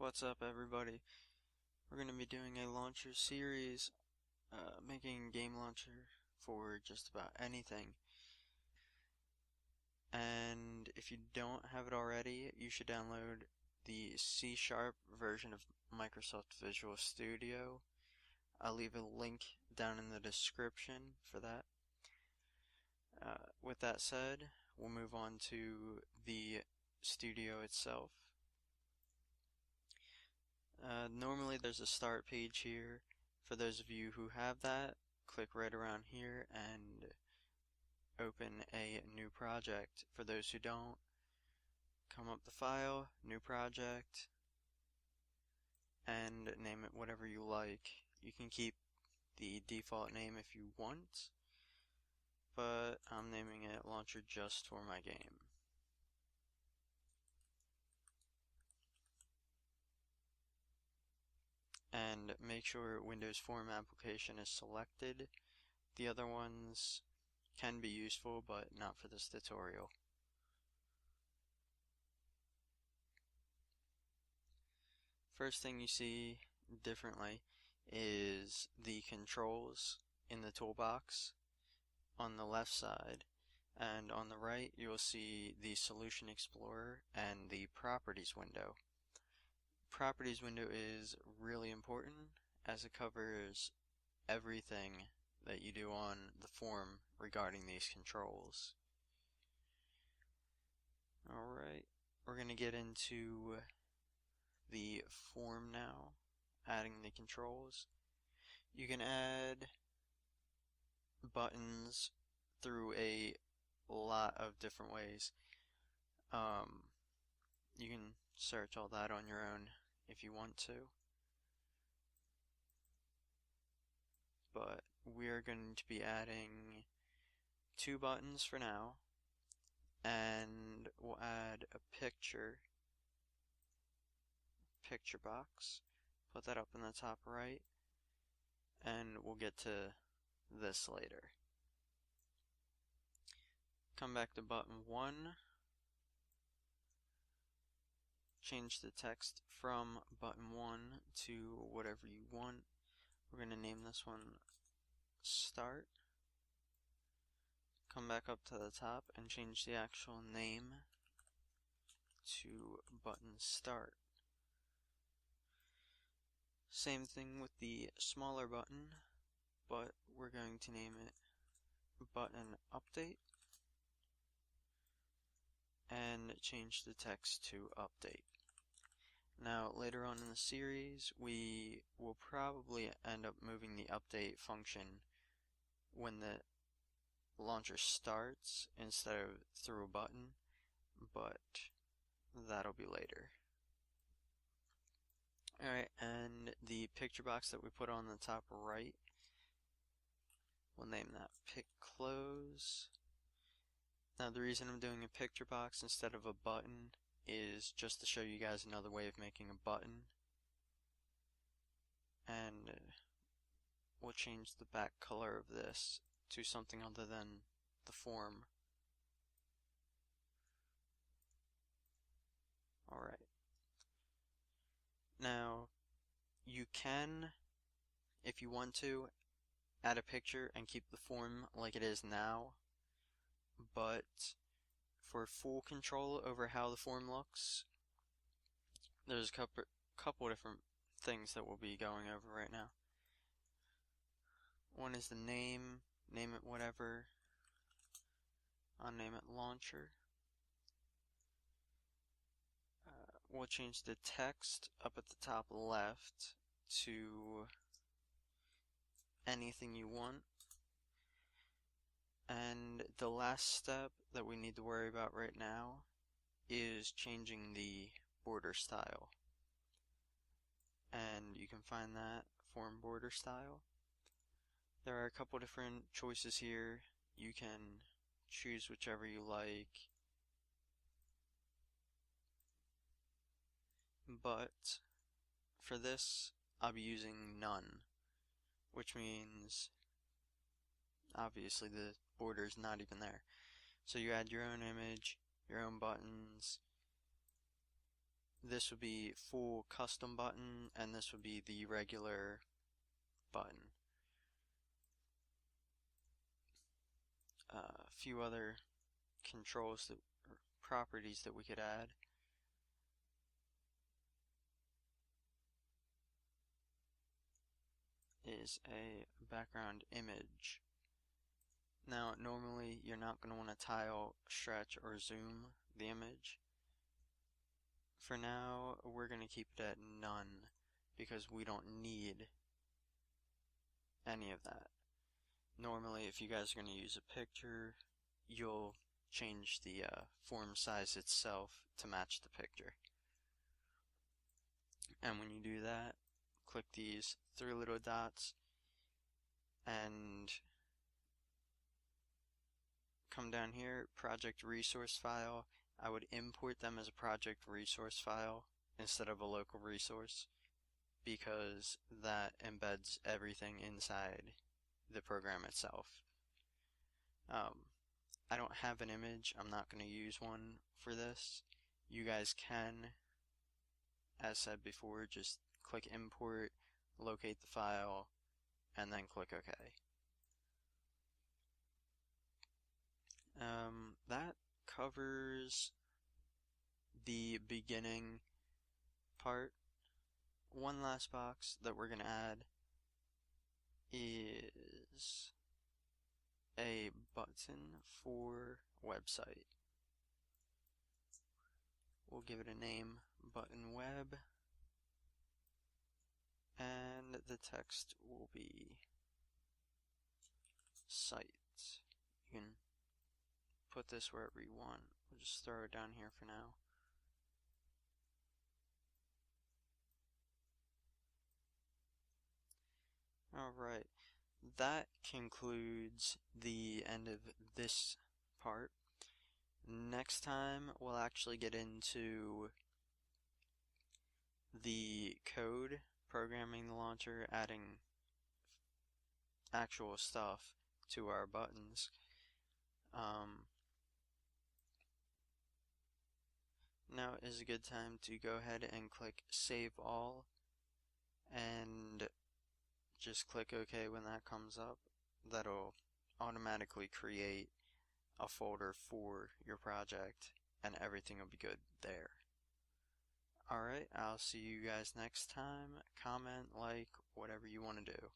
What's up, everybody? We're going to be doing a launcher series, making a game launcher for just about anything. And if you don't have it already, you should download the C# version of Microsoft Visual Studio. I'll leave a link down in the description for that. With that said, we'll move on to the studio itself. Normally there's a start page here. For those of you who have that, click right around here and open a new project. For those who don't, come up the file, new project, and name it whatever you like. You can keep the default name if you want, but I'm naming it Launcher just for my game. And make sure Windows Form application is selected. The other ones can be useful, but not for this tutorial. First thing you see differently is the controls in the toolbox on the left side, and on the right you'll see the Solution Explorer and the Properties window. Properties window is really important as it covers everything that you do on the form regarding these controls. Alright, we're going to get into the form now, adding the controls. You can add buttons through a lot of different ways. You can search all that on your own if you want to, but we're going to be adding 2 buttons for now, and we'll add a picture box, put that up in the top right, and we'll get to this later. Come back to button 1, change the text from button 1 to whatever you want. We're going to name this one Start. Come back up to the top and change the actual name to button Start. Same thing with the smaller button, but we're going to name it Button Update and change the text to Update. Now later on in the series we will probably end up moving the update function when the launcher starts instead of through a button, but that'll be later. Alright, and the picture box that we put on the top right, we'll name that Pick Close. Now the reason I'm doing a picture box instead of a button is just to show you guys another way of making a button. And we'll change the back color of this to something other than the form. Alright. Now, you can, if you want to, add a picture and keep the form like it is now, but for full control over how the form looks, there's a couple different things that we'll be going over right now. One is the name it whatever. I'll name it Launcher. We'll change the text up at the top left to anything you want. And the last step that we need to worry about right now is changing the border style. And you can find that form border style. There are a couple different choices here. You can choose whichever you like, but for this I'll be using none, which means obviously the border is not even there. So you add your own image, your own buttons, this would be full custom button, and this would be the regular button. A few other controls that, or properties that we could add is a background image. Now, normally you're not going to want to tile, stretch, or zoom the image. For now, we're going to keep it at none because we don't need any of that. Normally, if you guys are going to use a picture, you'll change the form size itself to match the picture. And when you do that, click these three little dots and come down here, project resource file. I would import them as a project resource file instead of a local resource because that embeds everything inside the program itself. I don't have an image. I'm not going to use one for this. You guys can, as said before, just click import, locate the file, and then click OK. That covers the beginning part. One last box that we're going to add is a button for website. We'll give it a name, button web, and the text will be site. You can put this wherever you want. We'll just throw it down here for now. Alright, that concludes the end of this part. Next time, we'll actually get into the code, programming the launcher, adding actual stuff to our buttons. Now is a good time to go ahead and click Save All, and just click OK when that comes up. That'll automatically create a folder for your project, and everything will be good there. Alright, I'll see you guys next time. Comment, like, whatever you want to do.